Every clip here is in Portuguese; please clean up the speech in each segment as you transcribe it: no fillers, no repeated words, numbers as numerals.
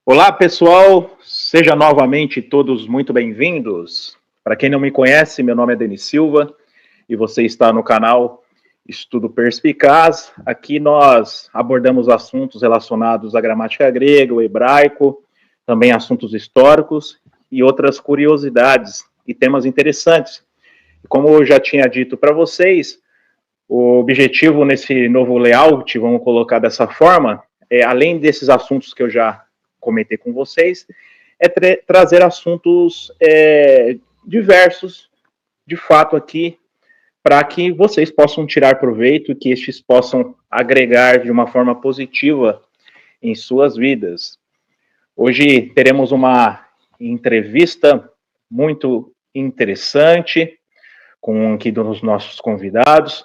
Olá, pessoal, sejam novamente todos muito bem-vindos. Para quem não me conhece, meu nome é Denis Silva e você está no canal Estudo Perspicaz. Aqui nós abordamos assuntos relacionados à gramática grega, o hebraico, também assuntos históricos e outras curiosidades e temas interessantes. Como eu já tinha dito para vocês, o objetivo nesse novo layout, vamos colocar dessa forma, além desses assuntos que eu já comentei com vocês, é trazer assuntos diversos, de fato, aqui, para que vocês possam tirar proveito e que estes possam agregar de uma forma positiva em suas vidas. Hoje teremos uma entrevista muito interessante com aqui dos nossos convidados,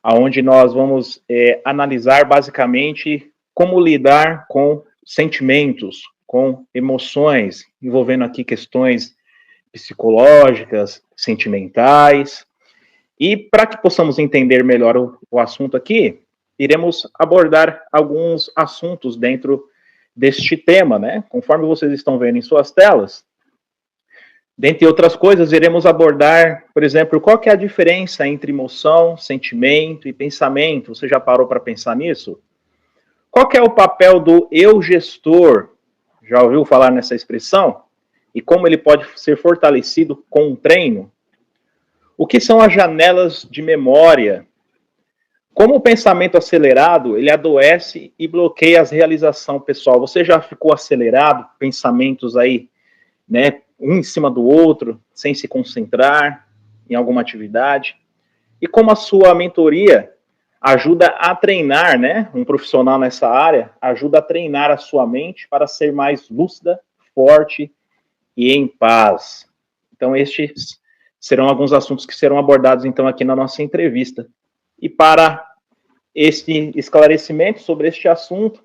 aonde nós vamos analisar basicamente como lidar com sentimentos, com emoções, envolvendo aqui questões psicológicas, sentimentais. E para que possamos entender melhor o assunto aqui, iremos abordar alguns assuntos dentro deste tema, né? Conforme vocês estão vendo em suas telas, dentre outras coisas, iremos abordar, por exemplo, qual que é a diferença entre emoção, sentimento e pensamento. Você já parou para pensar nisso? Qual que é o papel do eu gestor? Já ouviu falar nessa expressão? E como ele pode ser fortalecido com o treino? O que são as janelas de memória? Como o pensamento acelerado, ele adoece e bloqueia as realizações pessoal. Você já ficou acelerado? Pensamentos aí, né, um em cima do outro, sem se concentrar em alguma atividade. E como a sua mentoria ajuda a treinar, né, um profissional nessa área, ajuda a treinar a sua mente para ser mais lúcida, forte e em paz. Então, estes serão alguns assuntos que serão abordados, então, aqui na nossa entrevista. E para este esclarecimento sobre este assunto,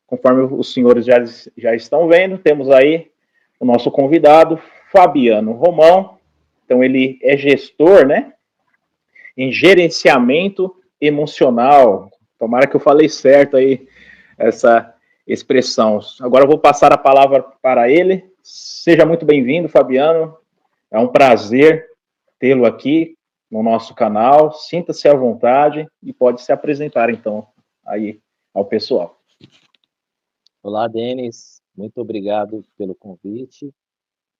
conforme os senhores já estão vendo, temos aí o nosso convidado, Fabiano Romão. Então, ele é gestor, né, em gerenciamento emocional. Tomara que eu falei certo aí essa expressão. Agora eu vou passar a palavra para ele. Seja muito bem-vindo, Fabiano. É um prazer tê-lo aqui no nosso canal. Sinta-se à vontade e pode se apresentar, então, aí ao pessoal. Olá, Denis. Muito obrigado pelo convite.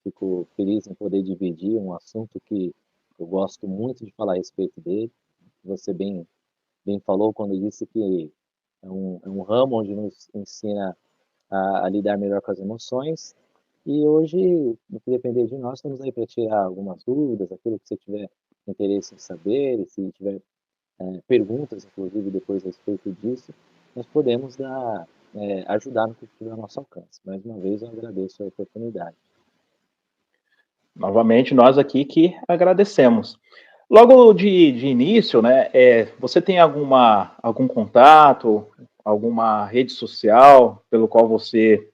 Fico feliz em poder dividir um assunto que eu gosto muito de falar a respeito dele. Você bem falou quando disse que é um ramo onde nos ensina a lidar melhor com as emoções. E hoje, no que depender de nós, estamos aí para tirar algumas dúvidas, aquilo que você tiver interesse em saber, e se tiver perguntas, inclusive, depois a respeito disso, nós podemos ajudar no que estiver ao nosso alcance. Mais uma vez, eu agradeço a oportunidade. Novamente, nós aqui que agradecemos. Logo de início, né, você tem algum contato, alguma rede social pelo qual você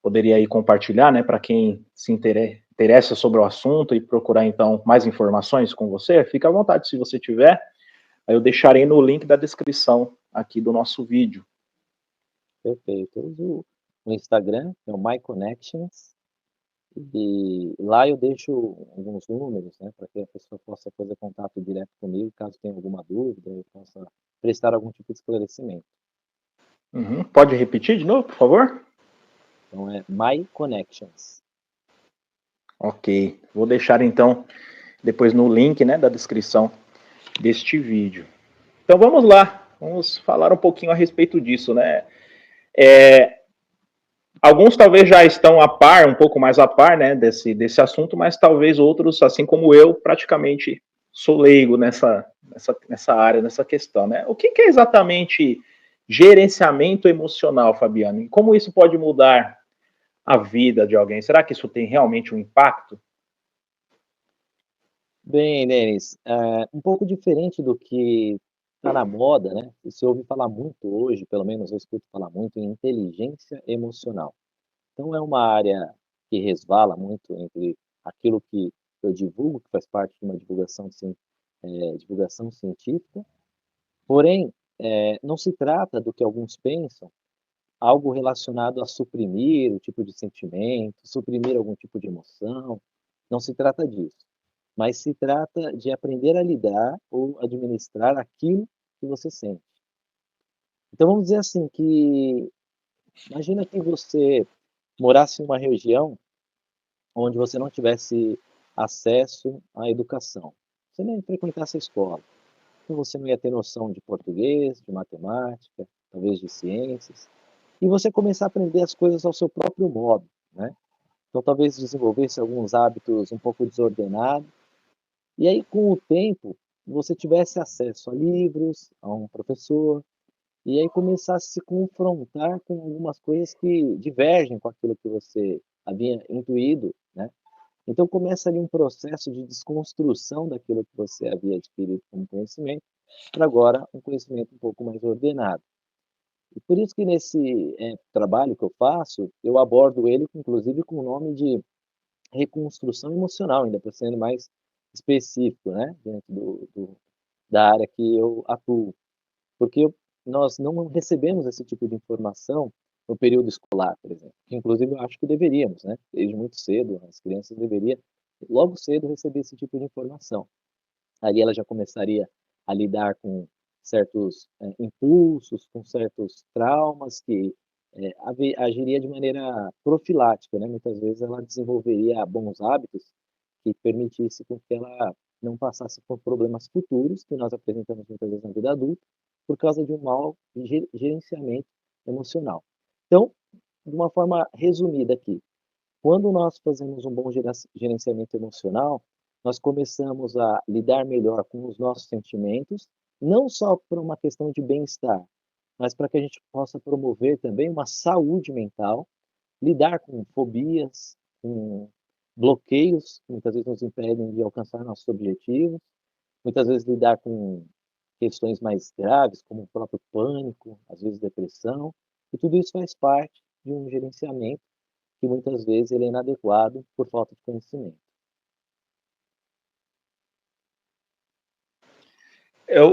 poderia aí compartilhar, né, para quem se interessa sobre o assunto e procurar, então, mais informações com você? Fique à vontade, se você tiver, aí eu deixarei no link da descrição aqui do nosso vídeo. Perfeito. Eu uso o Instagram, é o My Connections, e lá eu deixo alguns números, né, para que a pessoa possa fazer contato direto comigo, caso tenha alguma dúvida, eu possa prestar algum tipo de esclarecimento. Uhum. Pode repetir de novo, por favor? Então é My Connections. Ok, vou deixar então depois no link, né, da descrição deste vídeo. Então vamos lá, vamos falar um pouquinho a respeito disso, né? Alguns talvez já estão a par, um pouco mais a par, né, desse assunto, mas talvez outros, assim como eu, praticamente sou leigo nessa área, nessa questão, né? O que é exatamente gerenciamento emocional, Fabiano? E como isso pode mudar a vida de alguém? Será que isso tem realmente um impacto? Bem, Denis, um pouco diferente do que está na moda, né? Se ouve falar muito hoje, pelo menos eu escuto falar muito em inteligência emocional. Então é uma área que resvala muito entre aquilo que eu divulgo, que faz parte de uma divulgação científica, porém, não se trata do que alguns pensam, algo relacionado a suprimir o tipo de sentimento, suprimir algum tipo de emoção. Não se trata disso, mas se trata de aprender a lidar ou administrar aquilo que você sente. Então vamos dizer assim que imagina que você morasse em uma região onde você não tivesse acesso à educação. Você nem frequentasse a escola. Então você não ia ter noção de português, de matemática, talvez de ciências. E você começar a aprender as coisas ao seu próprio modo, né? Então talvez desenvolvesse alguns hábitos um pouco desordenados. E aí, com o tempo, você tivesse acesso a livros, a um professor, e aí começasse a se confrontar com algumas coisas que divergem com aquilo que você havia intuído, né? Então começa ali um processo de desconstrução daquilo que você havia adquirido como conhecimento, para agora um conhecimento um pouco mais ordenado. E por isso que nesse trabalho que eu faço, eu abordo ele, inclusive, com o nome de reconstrução emocional, ainda para sendo mais específico, né, dentro da área que eu atuo. Porque nós não recebemos esse tipo de informação no período escolar, por exemplo, que inclusive eu acho que deveríamos, né, desde muito cedo, as crianças deveriam, logo cedo, receber esse tipo de informação. Ali ela já começaria a lidar com certos impulsos, com certos traumas que agiria de maneira profilática, né? Muitas vezes ela desenvolveria bons hábitos que permitisse com que ela não passasse por problemas futuros que nós apresentamos muitas vezes na vida adulta por causa de um mau gerenciamento emocional. Então, de uma forma resumida aqui, quando nós fazemos um bom gerenciamento emocional, nós começamos a lidar melhor com os nossos sentimentos, não só por uma questão de bem-estar, mas para que a gente possa promover também uma saúde mental, lidar com fobias, com bloqueios que muitas vezes nos impedem de alcançar nossos objetivos, muitas vezes lidar com questões mais graves, como o próprio pânico, às vezes depressão, e tudo isso faz parte de um gerenciamento que muitas vezes ele é inadequado por falta de conhecimento.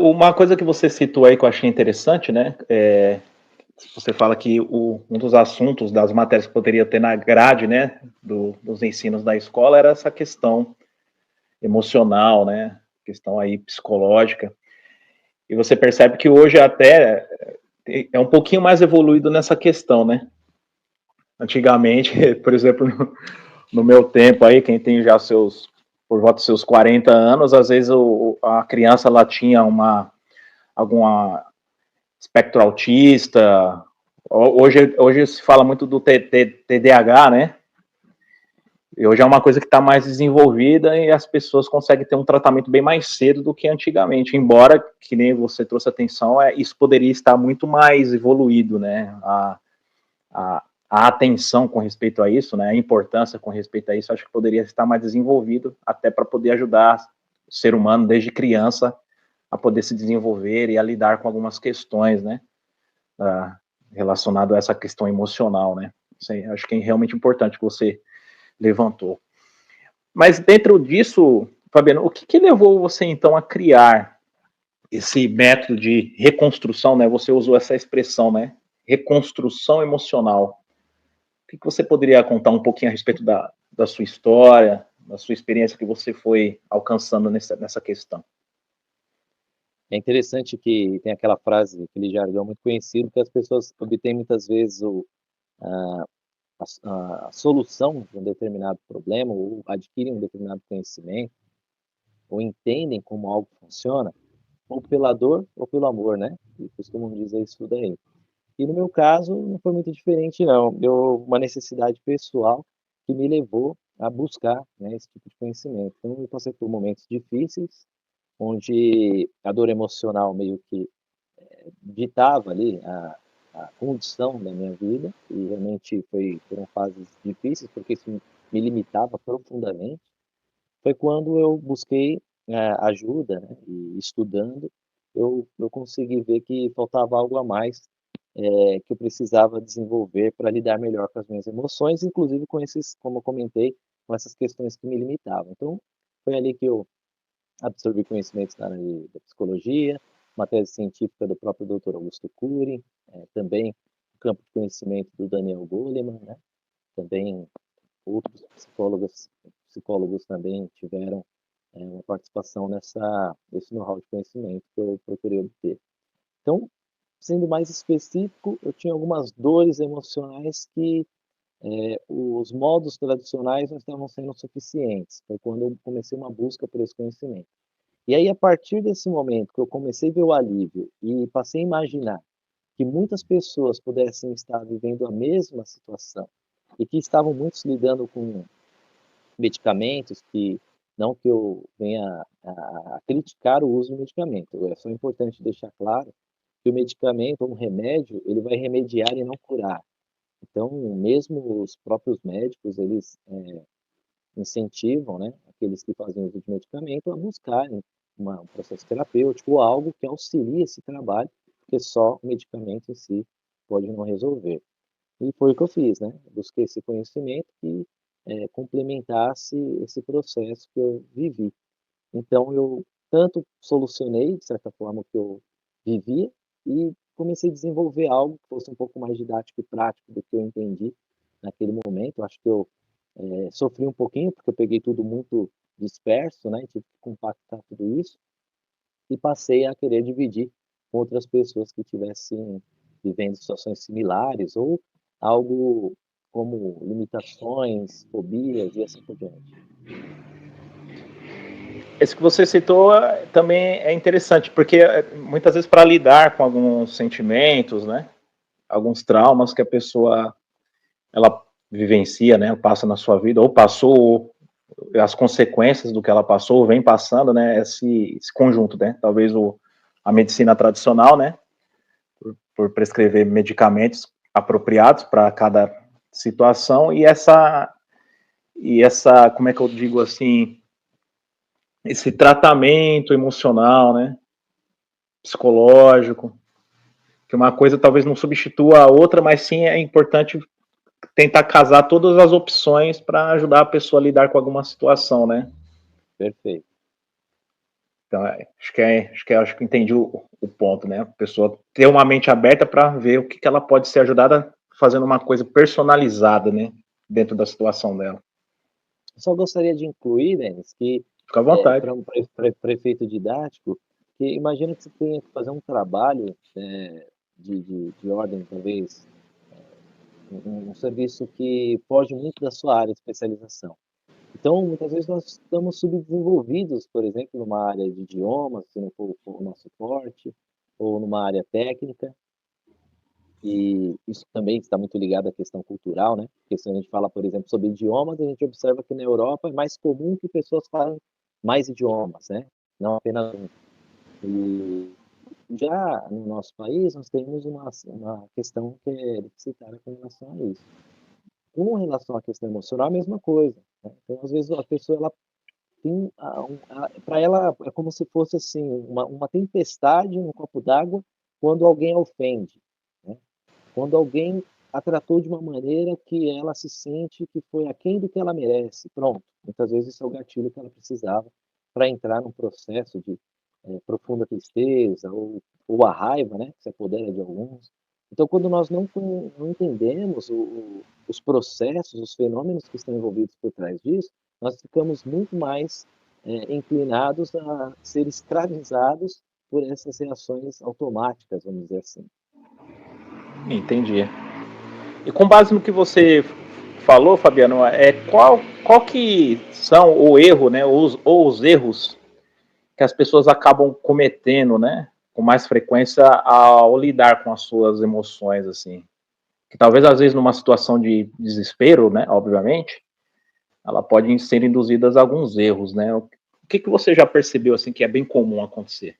Uma coisa que você citou aí que eu achei interessante, né? Você fala que um dos assuntos das matérias que poderia ter na grade, né, dos ensinos da escola era essa questão emocional, né? Questão aí psicológica. E você percebe que hoje até é um pouquinho mais evoluído nessa questão, né? Antigamente, por exemplo, no meu tempo aí, quem tem já por volta dos seus 40 anos, às vezes a criança ela tinha alguma espectro autista. Hoje se fala muito do TDAH, né? E hoje é uma coisa que está mais desenvolvida e as pessoas conseguem ter um tratamento bem mais cedo do que antigamente. Embora, que nem você trouxe atenção, isso poderia estar muito mais evoluído, né? A atenção com respeito a isso, né? A importância com respeito a isso, acho que poderia estar mais desenvolvido até para poder ajudar o ser humano desde criança a poder se desenvolver e a lidar com algumas questões, né? Relacionado a essa questão emocional, né? Isso aí, acho que é realmente importante que você levantou. Mas dentro disso, Fabiano, o que levou você então a criar esse método de reconstrução, né? Você usou essa expressão, né? Reconstrução emocional. O que você poderia contar um pouquinho a respeito da sua história, da sua experiência que você foi alcançando nessa questão? É interessante que tem aquela frase, aquele jargão muito conhecido, que as pessoas obtêm muitas vezes a, a solução de um determinado problema, ou adquirem um determinado conhecimento, ou entendem como algo funciona, ou pela dor ou pelo amor, né? E costumam dizer isso daí. E no meu caso, não foi muito diferente, não. Uma necessidade pessoal que me levou a buscar, né, esse tipo de conhecimento. Então, eu passei por momentos difíceis, onde a dor emocional meio que ditava ali a condição da minha vida, e realmente foram fases difíceis, porque isso me limitava profundamente. Foi quando eu busquei ajuda, né, e estudando, eu consegui ver que faltava algo a mais que eu precisava desenvolver para lidar melhor com as minhas emoções, inclusive com esses, como eu comentei, com essas questões que me limitavam. Então, foi ali que eu absorvi conhecimentos na área da psicologia, uma tese científica do próprio Dr. Augusto Cury, também campo de conhecimento do Daniel Goleman, né? Também outros psicólogos também tiveram uma participação nesse know-how de conhecimento que eu procurei obter. Então, sendo mais específico, eu tinha algumas dores emocionais que os modos tradicionais não estavam sendo suficientes. Foi quando eu comecei uma busca por esse conhecimento. E aí, a partir desse momento que eu comecei a ver o alívio e passei a imaginar que muitas pessoas pudessem estar vivendo a mesma situação e que estavam muitos lidando com medicamentos que não que eu venha a criticar o uso do medicamento, é só importante deixar claro que o medicamento ou um remédio, ele vai remediar e não curar. Então, mesmo os próprios médicos, eles incentivam, né, aqueles que fazem uso de medicamento a buscarem um processo terapêutico ou algo que auxilie esse trabalho, porque só o medicamento em si pode não resolver. E foi o que eu fiz, né? Busquei esse conhecimento que complementasse esse processo que eu vivi. Então, eu tanto solucionei, de certa forma, o que eu vivia e comecei a desenvolver algo que fosse um pouco mais didático e prático do que eu entendi naquele momento. Acho que eu sofri um pouquinho, porque eu peguei tudo muito disperso, né? Tive que compactar tudo isso e passei a querer dividir com outras pessoas que tivessem vivendo situações similares ou algo como limitações, fobias e assim por diante. Esse que você citou também é interessante, porque muitas vezes para lidar com alguns sentimentos, né, alguns traumas que a pessoa ela vivencia, né, passa na sua vida, ou passou, as consequências do que ela passou, vem passando, né, esse conjunto, né, talvez a medicina tradicional, né, por prescrever medicamentos apropriados para cada situação, e essa, como é que eu digo assim, esse tratamento emocional, né, psicológico, que uma coisa talvez não substitua a outra, mas sim é importante tentar casar todas as opções para ajudar a pessoa a lidar com alguma situação, né? Perfeito. Então, acho que entendi o ponto, né? A pessoa ter uma mente aberta para ver o que ela pode ser ajudada fazendo uma coisa personalizada, né? Dentro da situação dela. Eu só gostaria de incluir, Denis, que Fica à vontade. para um prefeito didático, que imagina que você tenha que fazer um trabalho de ordem, talvez, um serviço que foge muito da sua área de especialização. Então, muitas vezes nós estamos subdesenvolvidos, por exemplo, numa área de idiomas, se não for o nosso forte, ou numa área técnica, e isso também está muito ligado à questão cultural, né? Porque se a gente fala, por exemplo, sobre idiomas, a gente observa que na Europa é mais comum que pessoas falem mais idiomas, né? Não apenas um. E já no nosso país, nós temos uma questão que é deficitária com relação a isso. Com relação à questão emocional, a mesma coisa, né? Então, às vezes, a pessoa ela tem para ela é como se fosse assim uma tempestade no copo d'água quando alguém a ofende, né? Quando alguém a tratou de uma maneira que ela se sente que foi aquém do que ela merece. Pronto, muitas vezes isso é o gatilho que ela precisava para entrar num processo de profunda tristeza ou a raiva, né, que se apodera de alguns. Então, quando nós não entendemos os processos, os fenômenos que estão envolvidos por trás disso, nós ficamos muito mais inclinados a ser escravizados por essas reações automáticas, vamos dizer assim. Entendi. E com base no que você falou, Fabiano, qual que são o erro, né, ou os erros que as pessoas acabam cometendo, né, com mais frequência ao lidar com as suas emoções, assim? Que talvez às vezes numa situação de desespero, né, obviamente, ela pode ser induzidas a alguns erros, né? O que você já percebeu assim que é bem comum acontecer?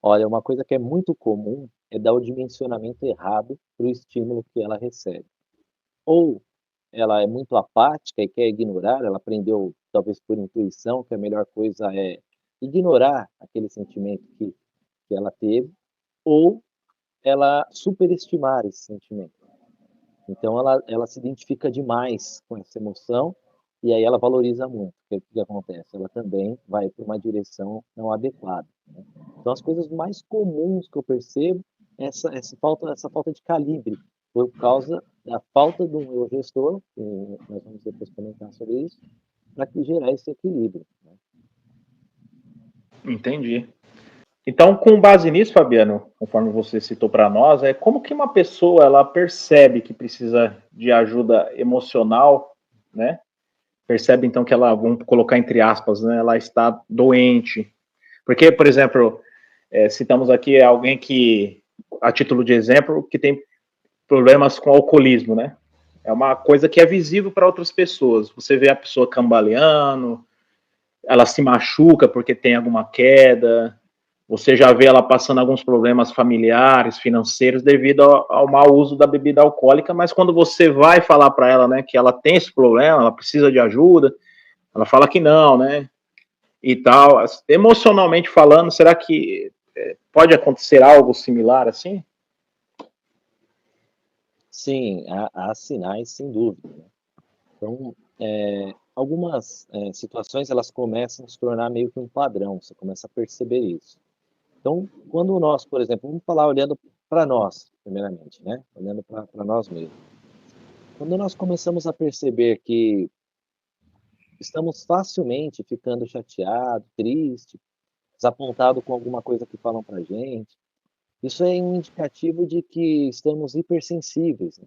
Olha, uma coisa que é muito comum é dar o dimensionamento errado para o estímulo que ela recebe. Ou ela é muito apática e quer ignorar, ela aprendeu, talvez por intuição, que a melhor coisa é ignorar aquele sentimento que ela teve, ou ela superestimar esse sentimento. Então ela se identifica demais com essa emoção e aí ela valoriza muito. O que acontece? Ela também vai para uma direção não adequada, né? Então as coisas mais comuns que eu percebo é essa falta de calibre por causa da falta de um eu gestor, nós vamos depois comentar sobre isso, para que gerar esse equilíbrio, né? Entendi. Então, com base nisso, Fabiano, conforme você citou para nós, é como que uma pessoa ela percebe que precisa de ajuda emocional, né? Percebe então que ela, vamos colocar entre aspas, né? Ela está doente. Porque, por exemplo, citamos aqui alguém que, a título de exemplo, que tem problemas com alcoolismo, né? É uma coisa que é visível para outras pessoas. Você vê a pessoa cambaleando, ela se machuca porque tem alguma queda, você já vê ela passando alguns problemas familiares, financeiros, devido ao mau uso da bebida alcoólica, mas quando você vai falar para ela, né, que ela tem esse problema, ela precisa de ajuda, ela fala que não, né, e tal. Emocionalmente falando, será que pode acontecer algo similar assim? Sim, há sinais, sem dúvida, né? Então, algumas situações elas começam a se tornar meio que um padrão, você começa a perceber isso. Então, quando nós, por exemplo, vamos falar olhando para nós, primeiramente, né? Olhando para nós mesmos. Quando nós começamos a perceber que estamos facilmente ficando chateado, triste, desapontado com alguma coisa que falam para gente, isso é um indicativo de que estamos hipersensíveis, né?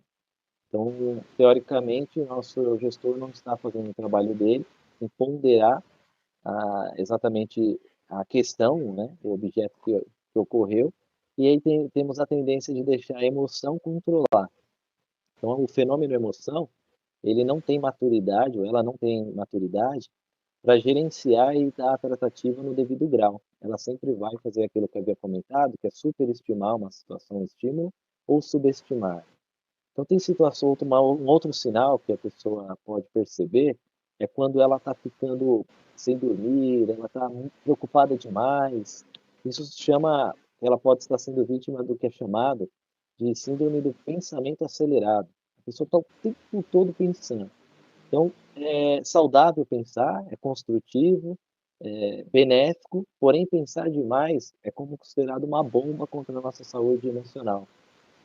Então, teoricamente, o nosso gestor não está fazendo o trabalho dele em ponderar exatamente a questão, né, o objeto que ocorreu, e aí temos a tendência de deixar a emoção controlar. Então, o fenômeno emoção, ele não tem maturidade, ou ela não tem maturidade, para gerenciar e dar a tratativa no devido grau. Ela sempre vai fazer aquilo que eu havia comentado, que é superestimar uma situação, um estímulo, ou subestimar. Então, tem situação, um outro sinal que a pessoa pode perceber é quando ela está ficando sem dormir, ela está muito preocupada demais. Isso se chama, ela pode estar sendo vítima do que é chamado de síndrome do pensamento acelerado. A pessoa está o tempo todo pensando. Então, é saudável pensar, é construtivo, é benéfico, porém pensar demais é como considerado uma bomba contra a nossa saúde emocional.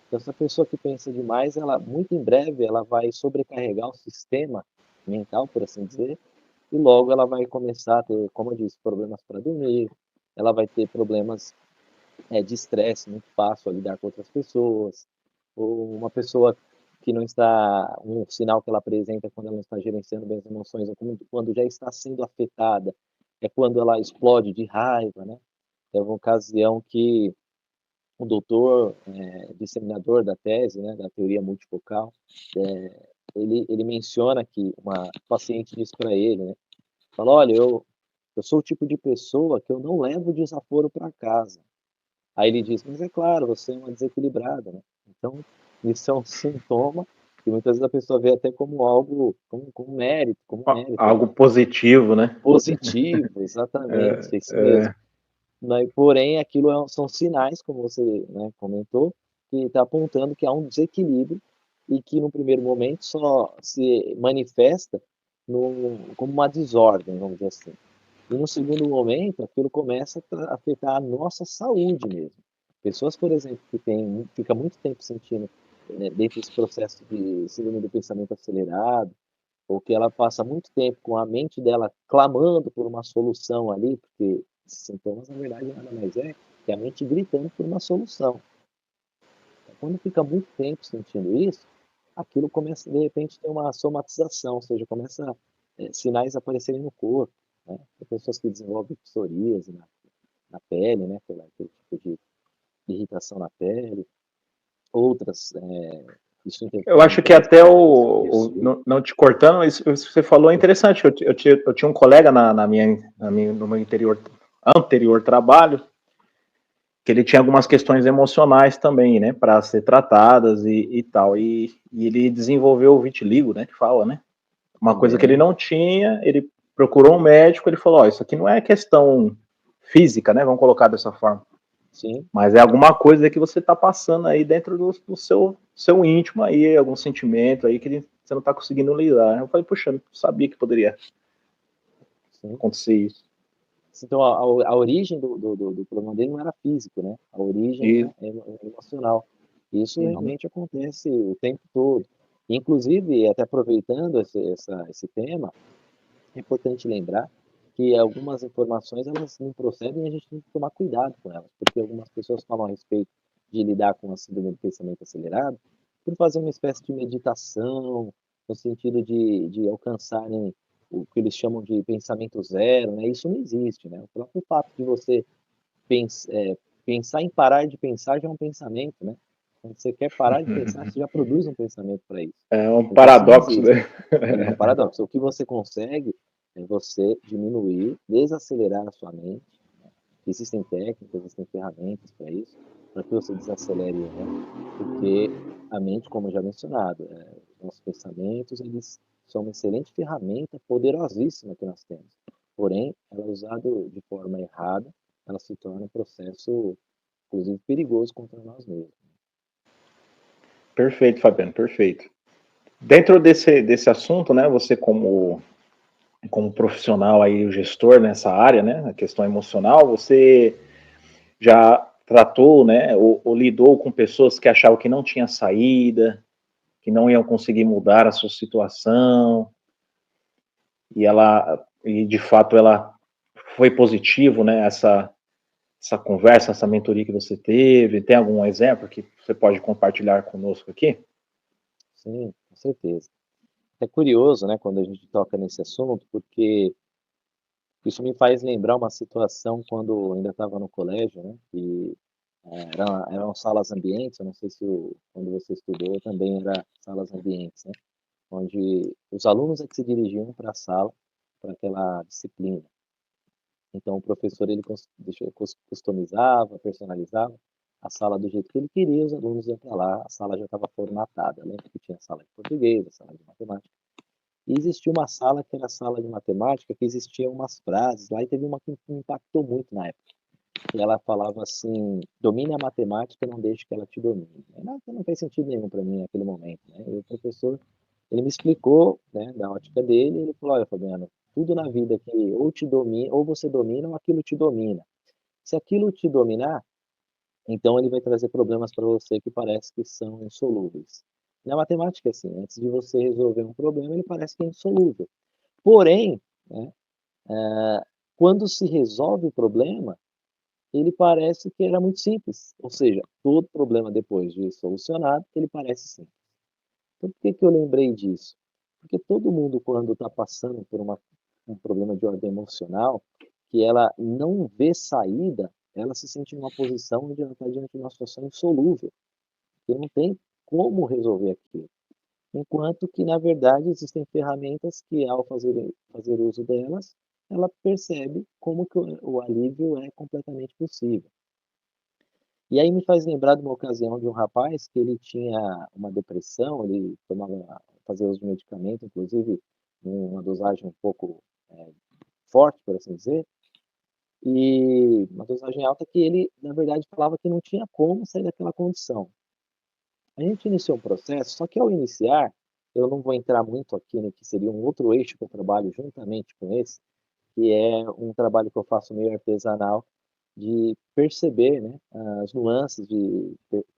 Então, essa pessoa que pensa demais, ela muito em breve ela vai sobrecarregar o sistema mental, por assim dizer, e logo ela vai começar a ter, como eu disse, problemas para dormir, ela vai ter problemas de estresse muito fácil a lidar com outras pessoas, ou uma pessoa que não está, um sinal que ela apresenta quando ela não está gerenciando bem as emoções, ou quando já está sendo afetada, é quando ela explode de raiva, né? Teve uma ocasião que o doutor, disseminador da tese, né, da teoria multifocal, ele menciona que uma paciente disse para ele, né, falou, olha, eu sou o tipo de pessoa que eu não levo desaforo para casa. Aí ele diz, mas é claro, você é uma desequilibrada, né? Então, isso é um sintoma que muitas vezes a pessoa vê até como algo, como mérito, né? Algo positivo, né? Positivo, exatamente, é isso mesmo. Né, porém, aquilo são sinais, como você, né, comentou, que está apontando que há um desequilíbrio e que, no primeiro momento, só se manifesta como uma desordem, vamos dizer assim. E, no segundo momento, aquilo começa a afetar a nossa saúde mesmo. Pessoas, por exemplo, que fica muito tempo sentindo, dentro desse processo de síndrome do pensamento acelerado, ou que ela passa muito tempo com a mente dela clamando por uma solução ali, porque sintomas, na verdade, nada mais é que a mente gritando por uma solução. Então, quando fica muito tempo sentindo isso, aquilo começa, de repente, a ter uma somatização, ou seja, começa sinais a aparecerem no corpo, né? Tem pessoas que desenvolvem psoríase na pele, né? Aquele tipo de irritação na pele. Outras, isso Eu interfere acho muitas que vezes até no processo de sono. não te cortando, isso que você falou é interessante. Eu tinha um colega no meu anterior trabalho, que ele tinha algumas questões emocionais também, né, para ser tratadas e tal. E ele desenvolveu o vitiligo, né, que fala, né? Uma coisa que ele Também, não tinha, ele procurou um médico, ele falou, ó, isso aqui não é questão física, né, vamos colocar dessa forma. sim, Mas é alguma coisa que você está passando aí dentro do seu íntimo aí, algum sentimento aí que você não está conseguindo lidar. Eu falei, puxa, não sabia que poderia sim. acontecer isso. Então, a origem do problema dele não era físico, né? A origem E é emocional. Isso Uhum. realmente acontece o tempo todo. Inclusive, até aproveitando esse tema, é importante lembrar que algumas informações elas não procedem e a gente tem que tomar cuidado com elas, porque algumas pessoas falam a respeito de lidar com a síndrome do pensamento acelerado por fazer uma espécie de meditação, no sentido de alcançarem o que eles chamam de pensamento zero, né? Isso não existe, né? O próprio fato de você pens pensar em parar de pensar já é um pensamento, né? Quando você quer parar de pensar, você já produz um pensamento para isso. É um Então isso não paradoxo, existe. né? É um paradoxo. O que você consegue é você diminuir, desacelerar a sua mente. Existem técnicas, existem ferramentas para isso, para que você desacelere ela, porque a mente, como já mencionado, os nossos pensamentos, eles são uma excelente ferramenta, poderosíssima que nós temos. Porém, ela usada de forma errada, ela se torna um processo, inclusive, perigoso contra nós mesmos. Perfeito, Fabiano, perfeito. Dentro desse assunto, né, você como profissional aí, o gestor nessa área, né, a questão emocional, você já tratou, né, ou lidou com pessoas que achavam que não tinha saída, que não iam conseguir mudar a sua situação, e de fato ela foi positivo, né, essa conversa, essa mentoria que você teve? Tem algum exemplo que você pode compartilhar conosco aqui? Sim, com certeza. É curioso, né, quando a gente toca nesse assunto, porque isso me faz lembrar uma situação quando eu ainda estava no colégio, né, que eram salas ambientes, eu não sei se quando você estudou também era salas ambientes, né, onde os alunos é que se dirigiam para a sala, para aquela disciplina. Então o professor ele customizava, personalizava a sala do jeito que ele queria, os alunos iam para lá, a sala já estava formatada. Lembra que tinha sala de português, a sala de matemática. E existia uma sala que era a sala de matemática, que existiam umas frases lá, e teve uma que me impactou muito na época. Que ela falava assim: domine a matemática, não deixe que ela te domine. Não fez sentido nenhum para mim naquele momento, né? E o professor, ele me explicou, né, da ótica dele, e ele falou: olha, Fabiano, tudo na vida que ou te domina, ou você domina, ou aquilo te domina. Se aquilo te dominar, então ele vai trazer problemas para você que parece que são insolúveis. Na matemática, é assim, antes de você resolver um problema, ele parece que é insolúvel. Porém, né, quando se resolve o problema, ele parece que era muito simples. Ou seja, todo problema depois de solucionado, ele parece simples. Então, por que que eu lembrei disso? Porque todo mundo, quando está passando por um problema de ordem emocional, que ela não vê saída, ela se sente numa posição onde ela está diante de uma situação insolúvel, que não tem como resolver aquilo. Enquanto que, na verdade, existem ferramentas que, ao fazer uso delas, ela percebe como que o alívio é completamente possível. E aí me faz lembrar de uma ocasião de um rapaz que ele tinha uma depressão, ele fazia uso de medicamento, inclusive uma dosagem um pouco forte, por assim dizer, e uma dosagem alta que ele, na verdade, falava que não tinha como sair daquela condição. A gente iniciou um processo, só que ao iniciar, eu não vou entrar muito aqui no que seria um outro eixo que eu trabalho juntamente com esse, que é um trabalho que eu faço meio artesanal, de perceber, né, as nuances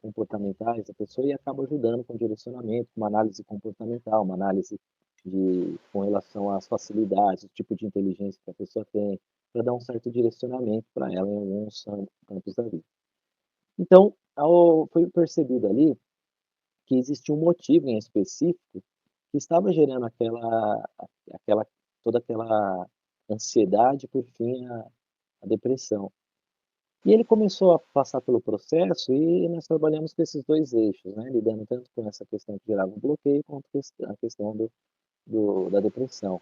comportamentais da pessoa e acaba ajudando com direcionamento, com uma análise comportamental, uma análise com relação às facilidades, o tipo de inteligência que a pessoa tem, para dar um certo direcionamento para ela em alguns campos da vida. Então, foi percebido ali que existia um motivo em específico que estava gerando aquela toda aquela ansiedade, por fim, a depressão. E ele começou a passar pelo processo e nós trabalhamos com esses 2 eixos, né, lidando tanto com essa questão que gerava um bloqueio, quanto a questão da depressão.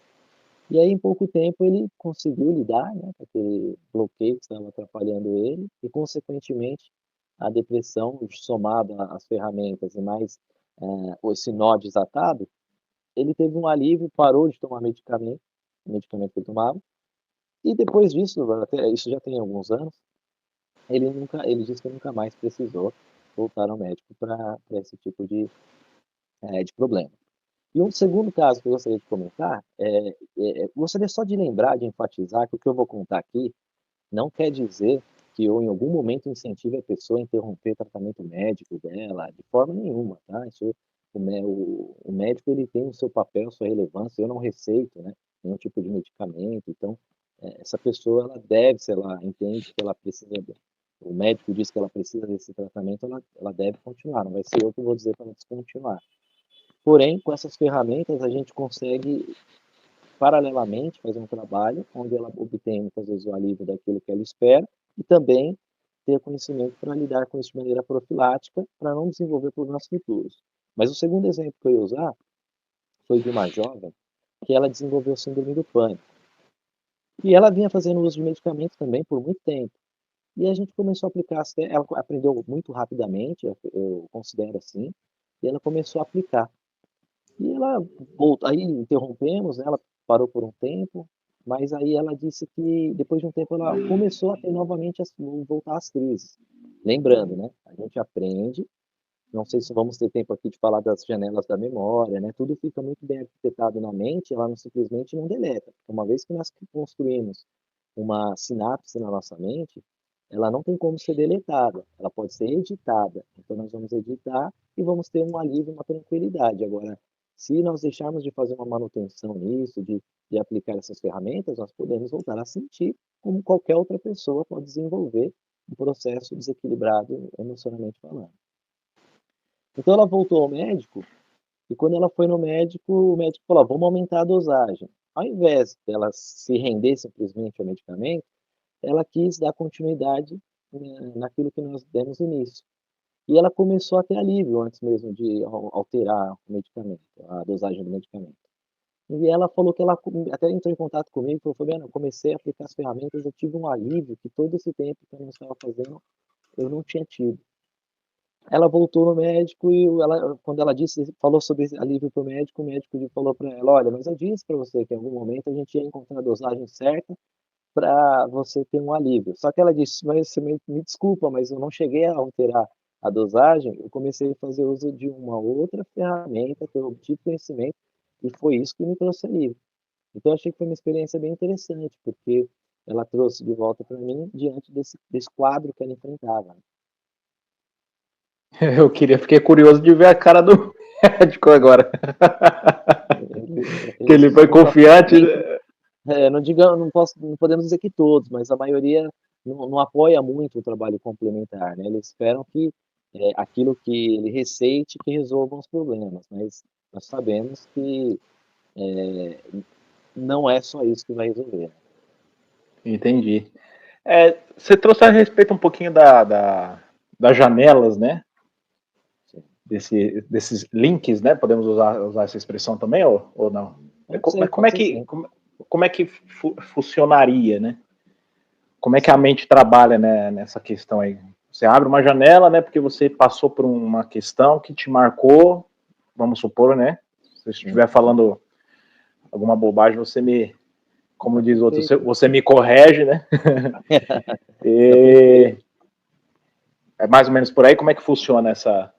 E aí, em pouco tempo, ele conseguiu lidar, né, com aquele bloqueio que estava atrapalhando ele e, consequentemente, a depressão, somada às ferramentas e mais, esse nó desatado, ele teve um alívio, parou de tomar medicamento, o medicamento que ele tomava, e depois disso, até isso já tem alguns anos, ele disse que nunca mais precisou voltar ao médico para esse tipo de problema. E um segundo caso que eu gostaria de comentar, gostaria só de lembrar, de enfatizar que o que eu vou contar aqui não quer dizer que eu, em algum momento, incentive a pessoa a interromper o tratamento médico dela, de forma nenhuma, tá? Isso, o médico, ele tem o seu papel, sua relevância, eu não receito, né, nenhum tipo de medicamento, então, essa pessoa, ela deve, se ela entende que ela precisa, o médico diz que ela precisa desse tratamento, ela deve continuar, não vai ser eu que vou dizer para ela descontinuar. Porém, com essas ferramentas, a gente consegue, paralelamente, fazer um trabalho onde ela obtém, muitas vezes, o alívio daquilo que ela espera e também ter conhecimento para lidar com isso de maneira profilática, para não desenvolver problemas futuros. Mas o segundo exemplo que eu ia usar foi de uma jovem que ela desenvolveu síndrome do pânico. E ela vinha fazendo uso de medicamentos também por muito tempo. E a gente começou a aplicar, ela aprendeu muito rapidamente, eu considero assim, e ela começou a aplicar. E ela voltou, aí interrompemos, né, ela parou por um tempo, mas aí ela disse que depois de um tempo ela começou a ter novamente voltar às crises. Lembrando, né, a gente aprende, não sei se vamos ter tempo aqui de falar das janelas da memória, né, tudo fica muito bem arquitetado na mente, ela não simplesmente não deleta. Uma vez que nós construímos uma sinapse na nossa mente, ela não tem como ser deletada, ela pode ser editada. Então nós vamos editar e vamos ter um alívio, uma tranquilidade. Agora, se nós deixarmos de fazer uma manutenção nisso, de aplicar essas ferramentas, nós podemos voltar a sentir como qualquer outra pessoa pode desenvolver um processo desequilibrado emocionalmente falando. Então ela voltou ao médico e quando ela foi no médico, o médico falou: vamos aumentar a dosagem. Ao invés dela se render simplesmente ao medicamento, ela quis dar continuidade, naquilo que nós demos início. E ela começou a ter alívio antes mesmo de alterar o medicamento, a dosagem do medicamento. E ela falou que ela até entrou em contato comigo e falou: Fabiano, eu comecei a aplicar as ferramentas, eu tive um alívio que todo esse tempo que eu não estava fazendo, eu não tinha tido. Ela voltou no médico e quando ela falou sobre esse alívio para o médico falou para ela: olha, mas eu disse para você que em algum momento a gente ia encontrar a dosagem certa para você ter um alívio. Só que ela disse: mas você me desculpa, mas eu não cheguei a alterar a dosagem, eu comecei a fazer uso de uma outra ferramenta que eu obtive conhecimento e foi isso que me trouxe alívio. Então eu achei que foi uma experiência bem interessante, porque ela trouxe de volta para mim diante desse quadro que ela enfrentava. Fiquei curioso de ver a cara do médico agora. Que ele foi confiante. Não não podemos dizer que todos, mas a maioria não apoia muito o trabalho complementar, né? Eles esperam que aquilo que ele receite que resolva os problemas, mas nós sabemos que não é só isso que vai resolver. Entendi. Você trouxe a respeito um pouquinho das janelas, né? Desses links, né? Podemos usar essa expressão também ou não? Como é que funcionaria, né? Como é que a mente trabalha, né, nessa questão aí? Você abre uma janela, né? Porque você passou por uma questão que te marcou, vamos supor, né? Se eu estiver falando alguma bobagem, como diz outro, você me corrige, né? É mais ou menos por aí. Como é que funciona essa?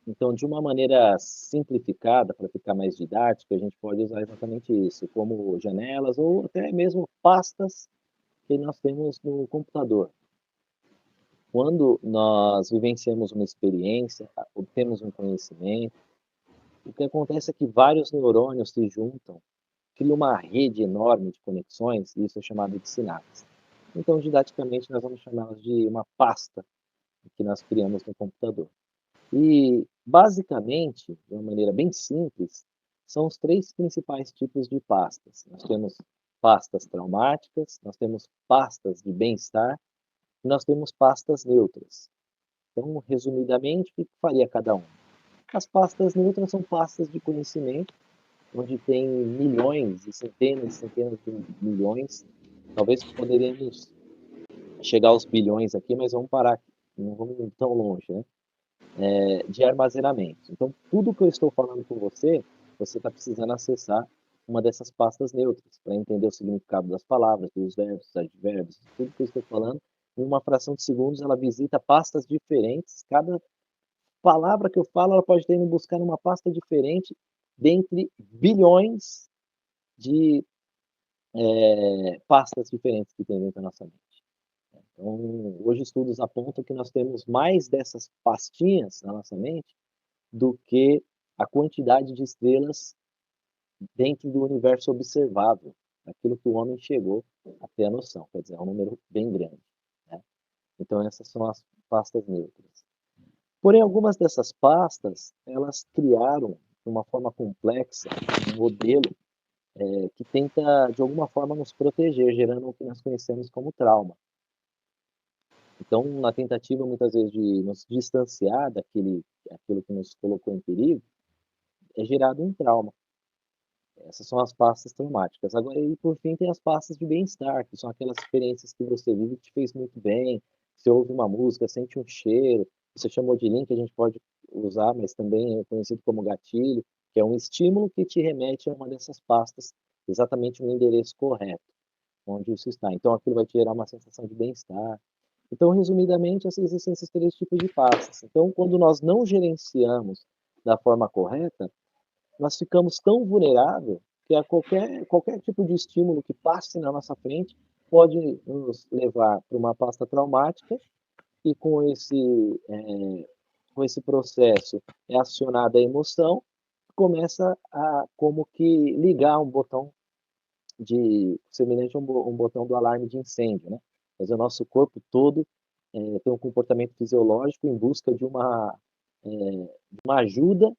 Então, de uma maneira simplificada, para ficar mais didático, a gente pode usar exatamente isso, como janelas ou até mesmo pastas que nós temos no computador. Quando nós vivenciamos uma experiência, obtemos um conhecimento, o que acontece é que vários neurônios se juntam, criam uma rede enorme de conexões, e isso é chamado de sinapse. Então, didaticamente, nós vamos chamá-las de uma pasta que nós criamos no computador. E, basicamente, de uma maneira bem simples, são os três principais tipos de pastas. Nós temos pastas traumáticas, nós temos pastas de bem-estar e nós temos pastas neutras. Então, resumidamente, o que faria cada um? As pastas neutras são pastas de conhecimento, onde tem milhões e centenas de milhões. Talvez poderíamos chegar aos bilhões aqui, mas vamos parar aqui, não vamos tão longe, né? De armazenamento. Então, tudo que eu estou falando com você, você está precisando acessar uma dessas pastas neutras para entender o significado das palavras, dos verbos, dos advérbios, tudo que eu estou falando. Em uma fração de segundos, ela visita pastas diferentes. Cada palavra que eu falo, ela pode ter ido buscar numa pasta diferente dentre bilhões de pastas diferentes que tem dentro da nossa mente. Então, hoje estudos apontam que nós temos mais dessas pastinhas na nossa mente do que a quantidade de estrelas dentro do universo observável, aquilo que o homem chegou a ter a noção, quer dizer, é um número bem grande, né? Então, essas são as pastas neutras. Porém, algumas dessas pastas, elas criaram, de uma forma complexa, um modelo que tenta, de alguma forma, nos proteger, gerando o que nós conhecemos como trauma. Então, na tentativa, muitas vezes, de nos distanciar aquilo que nos colocou em perigo, é gerado um trauma. Essas são as pastas traumáticas. Agora, e por fim, tem as pastas de bem-estar, que são aquelas experiências que você vive que te fez muito bem. Você ouve uma música, sente um cheiro, você chamou de link, a gente pode usar, mas também é conhecido como gatilho, que é um estímulo que te remete a uma dessas pastas, exatamente no endereço correto, onde isso está. Então, aquilo vai te gerar uma sensação de bem-estar. Então, resumidamente, existem esses três tipos de pastas. Então, quando nós não gerenciamos da forma correta, nós ficamos tão vulnerável que a qualquer tipo de estímulo que passe na nossa frente pode nos levar para uma pasta traumática e com esse processo é acionada a emoção, começa a como que ligar um botão semelhante a um botão do alarme de incêndio, né? Mas o nosso corpo todo tem um comportamento fisiológico em busca de uma ajuda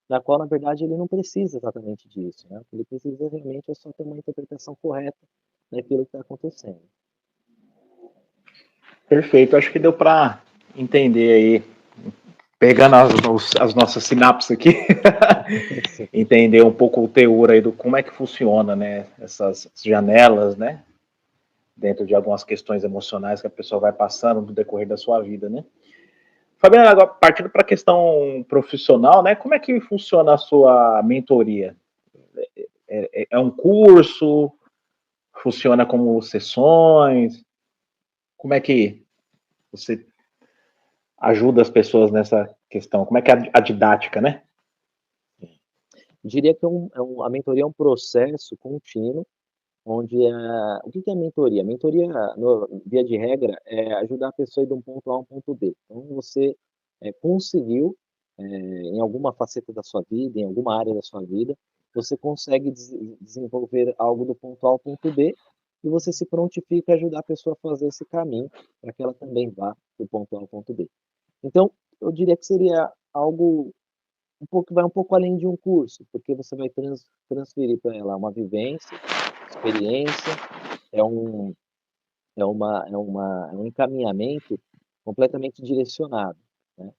na qual, na verdade, ele não precisa exatamente disso, né? O que ele precisa realmente é só ter uma interpretação correta daquilo que está acontecendo. Perfeito, acho que deu para entender aí, pegando as nossas sinapses aqui, entender um pouco o teor aí do como é que funciona, né, essas janelas, né, dentro de algumas questões emocionais que a pessoa vai passando no decorrer da sua vida, né. Fabiana, agora partindo para a questão profissional, né, como é que funciona a sua mentoria? É um curso? Funciona como sessões? Como é que você ajuda as pessoas nessa questão? Como é que é a didática, né? Diria que a mentoria é um processo contínuo, onde o que é a mentoria? A mentoria, via de regra, é ajudar a pessoa a ir de um ponto A a um ponto B. Então, você conseguiu, em alguma faceta da sua vida, em alguma área da sua vida, você consegue desenvolver algo do ponto A ao ponto B e você se prontifica a ajudar a pessoa a fazer esse caminho para que ela também vá do ponto A ao ponto B. Então, eu diria que seria algo vai um pouco além de um curso, porque você vai transferir para ela uma vivência, experiência, é um é um encaminhamento completamente direcionado, né,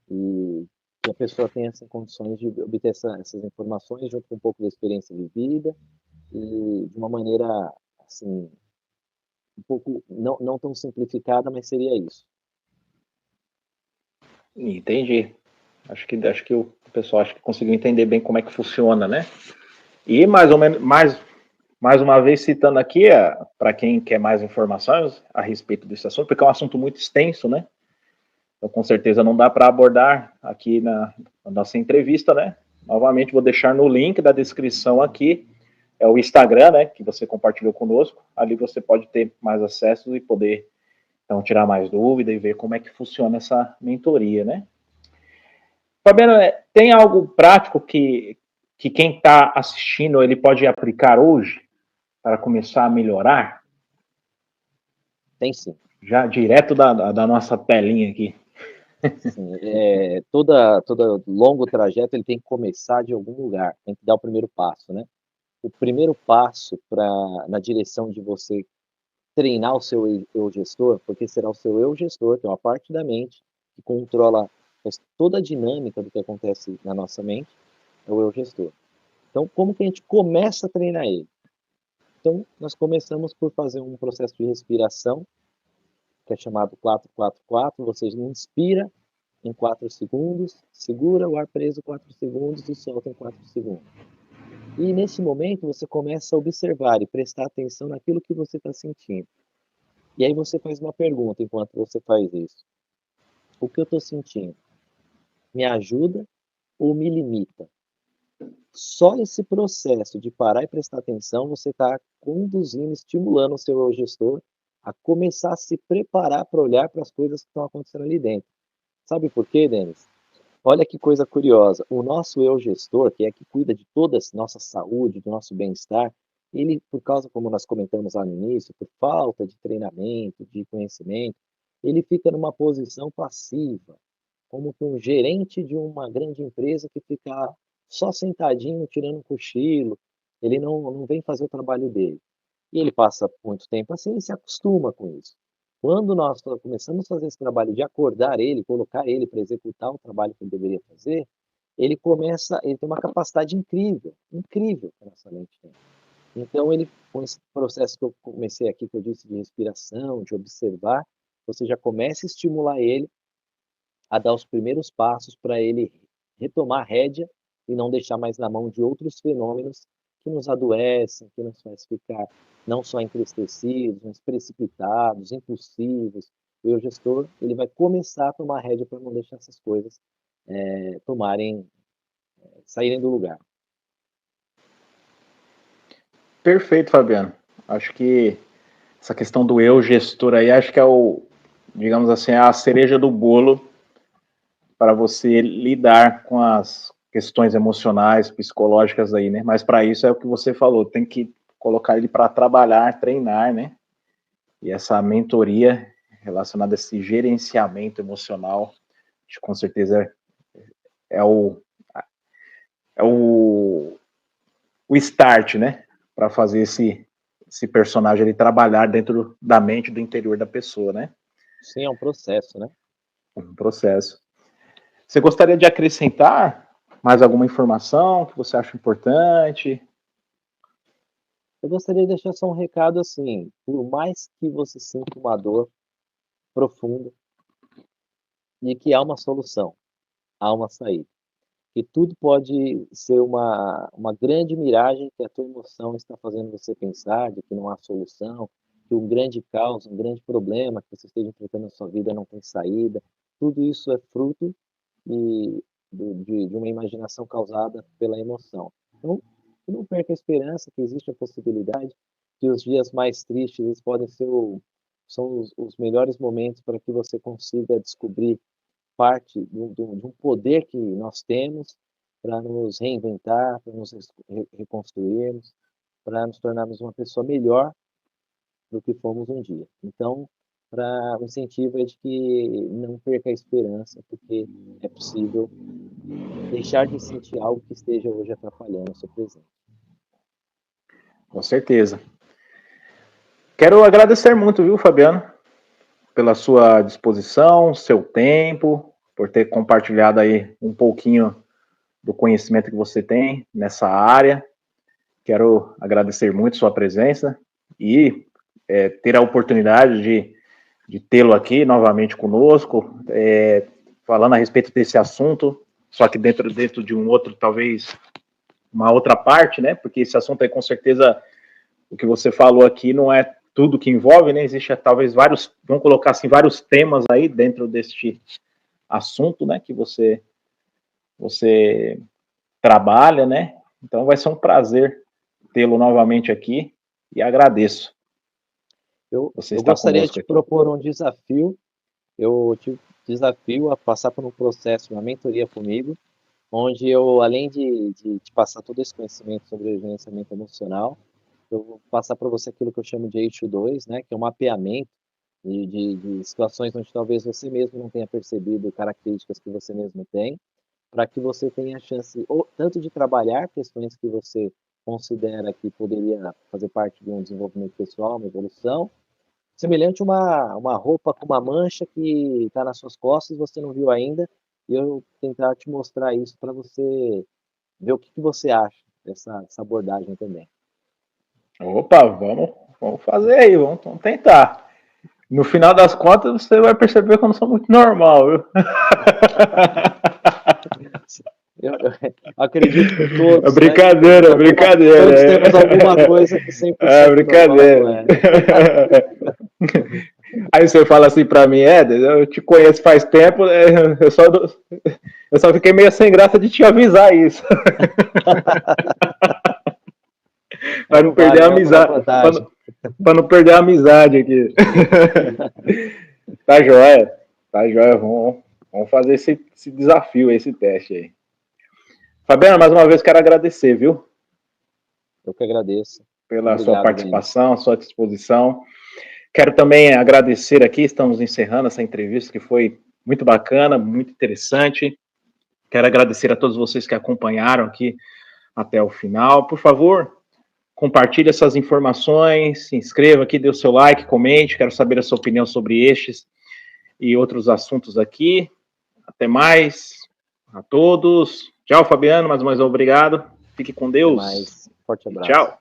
e que a pessoa tenha essas condições de obter essas informações junto com um pouco da experiência vivida e de uma maneira, assim, um pouco não tão simplificada, mas seria isso. Entendi. Acho que o pessoal acho que conseguiu entender bem como é que funciona, né? E mais ou menos, mais uma vez citando aqui, para quem quer mais informações a respeito desse assunto, porque é um assunto muito extenso, né? Então, com certeza não dá para abordar aqui na nossa entrevista, né? Novamente, vou deixar no link da descrição aqui, é o Instagram, né, que você compartilhou conosco. Ali você pode ter mais acesso e poder, então, tirar mais dúvida e ver como é que funciona essa mentoria, né? Fabiana, tem algo prático que quem está assistindo ele pode aplicar hoje para começar a melhorar? Tem sim. Já direto da nossa telinha aqui. Sim, todo longo trajeto ele tem que começar de algum lugar, tem que dar o primeiro passo, né. O primeiro passo na direção de você treinar o seu eu gestor, porque será o seu eu gestor, que é uma parte da mente que controla toda a dinâmica do que acontece na nossa mente, é o eu gestor. Então, como que a gente começa a treinar ele? Então, nós começamos por fazer um processo de respiração, que é chamado 4-4-4. Você inspira em 4 segundos, segura o ar preso 4 segundos e solta em 4 segundos. E nesse momento você começa a observar e prestar atenção naquilo que você está sentindo. E aí você faz uma pergunta enquanto você faz isso. O que eu estou sentindo? Me ajuda ou me limita? Só esse processo de parar e prestar atenção, você está conduzindo, estimulando o seu eu gestor a começar a se preparar para olhar para as coisas que estão acontecendo ali dentro. Sabe por quê, Denis? Olha que coisa curiosa. O nosso eu gestor, que é que cuida de toda a nossa saúde, do nosso bem-estar, ele, por causa, como nós comentamos lá no início, por falta de treinamento, de conhecimento, ele fica numa posição passiva, como que um gerente de uma grande empresa que fica só sentadinho, tirando um cochilo, ele não vem fazer o trabalho dele. E ele passa muito tempo assim e se acostuma com isso. Quando nós começamos a fazer esse trabalho de acordar ele, colocar ele para executar o trabalho que ele deveria fazer, ele tem uma capacidade incrível, incrível que a nossa mente tem. Então, ele, com esse processo que eu comecei aqui, que eu disse de respiração, de observar, você já começa a estimular ele a dar os primeiros passos para ele retomar a rédea e não deixar mais na mão de outros fenômenos que nos adoecem, que nos faz ficar não só entristecidos, mas precipitados, impulsivos. O gestor, ele vai começar a tomar rédea para não deixar essas coisas saírem do lugar. Perfeito, Fabiano. Acho que essa questão do eu gestor aí, acho que é digamos assim, a cereja do bolo para você lidar com as questões emocionais, psicológicas aí, né? Mas para isso é o que você falou, tem que colocar ele para trabalhar, treinar, né? E essa mentoria relacionada a esse gerenciamento emocional, acho que com certeza é o start, né? Para fazer esse personagem ele trabalhar dentro da mente, do interior da pessoa, né? Sim, é um processo, né? Um processo. Você gostaria de acrescentar mais alguma informação que você acha importante? Eu gostaria de deixar só um recado assim, por mais que você sinta uma dor profunda e que há uma solução, há uma saída. Que tudo pode ser uma grande miragem que a tua emoção está fazendo você pensar, de que não há solução, que um grande caos, um grande problema que você esteja enfrentando na sua vida não tem saída. Tudo isso é fruto de uma imaginação causada pela emoção. Então, não perca a esperança que existe a possibilidade que os dias mais tristes eles podem ser são os melhores momentos para que você consiga descobrir parte de um poder que nós temos para nos reinventar, para nos reconstruirmos, para nos tornarmos uma pessoa melhor do que fomos um dia. Então, o incentivo é de que não perca a esperança, porque é possível deixar de sentir algo que esteja hoje atrapalhando o seu presente. Com certeza. Quero agradecer muito, viu, Fabiano, pela sua disposição, seu tempo, por ter compartilhado aí um pouquinho do conhecimento que você tem nessa área. Quero agradecer muito sua presença e ter a oportunidade de tê-lo aqui novamente conosco, falando a respeito desse assunto, só que dentro de um outro, talvez, uma outra parte, né? Porque esse assunto aí, com certeza, o que você falou aqui não é tudo que envolve, né? Existe talvez vários, vamos colocar assim, vários temas aí dentro deste assunto, né? Que você trabalha, né? Então vai ser um prazer tê-lo novamente aqui e agradeço. Eu gostaria de propor um desafio. Eu te desafio a passar por um processo, uma mentoria comigo, onde eu, além de te passar todo esse conhecimento sobre o gerenciamento emocional, eu vou passar para você aquilo que eu chamo de eixo 2, né, que é um mapeamento de situações onde talvez você mesmo não tenha percebido características que você mesmo tem, para que você tenha a chance tanto de trabalhar questões que você considera que poderia fazer parte de um desenvolvimento pessoal, uma evolução, semelhante a uma roupa com uma mancha que está nas suas costas e você não viu ainda, e eu tentar te mostrar isso para você ver o que você acha dessa abordagem também. Opa, vamos fazer aí, vamos tentar. No final das contas, você vai perceber que eu não sou muito normal, viu? Eu acredito que todos. Brincadeira, né? brincadeira. Todos temos alguma coisa que sempre. Brincadeira. Aí você fala assim pra mim, eu te conheço faz tempo, eu só fiquei meio sem graça de te avisar isso. Para não perder a amizade. Para não perder a amizade aqui. Tá joia. Tá joia. Vamos fazer esse desafio, esse teste aí. Fabiano, mais uma vez quero agradecer, viu? Eu que agradeço. Pela Obrigado, sua participação, sua disposição. Quero também agradecer aqui, estamos encerrando essa entrevista que foi muito bacana, muito interessante. Quero agradecer a todos vocês que acompanharam aqui até o final. Por favor, compartilhe essas informações, se inscreva aqui, dê o seu like, comente. Quero saber a sua opinião sobre estes e outros assuntos aqui. Até mais a todos. Tchau, Fabiano, mais uma vez obrigado. Fique com Deus. Até mais. Forte abraço. Tchau.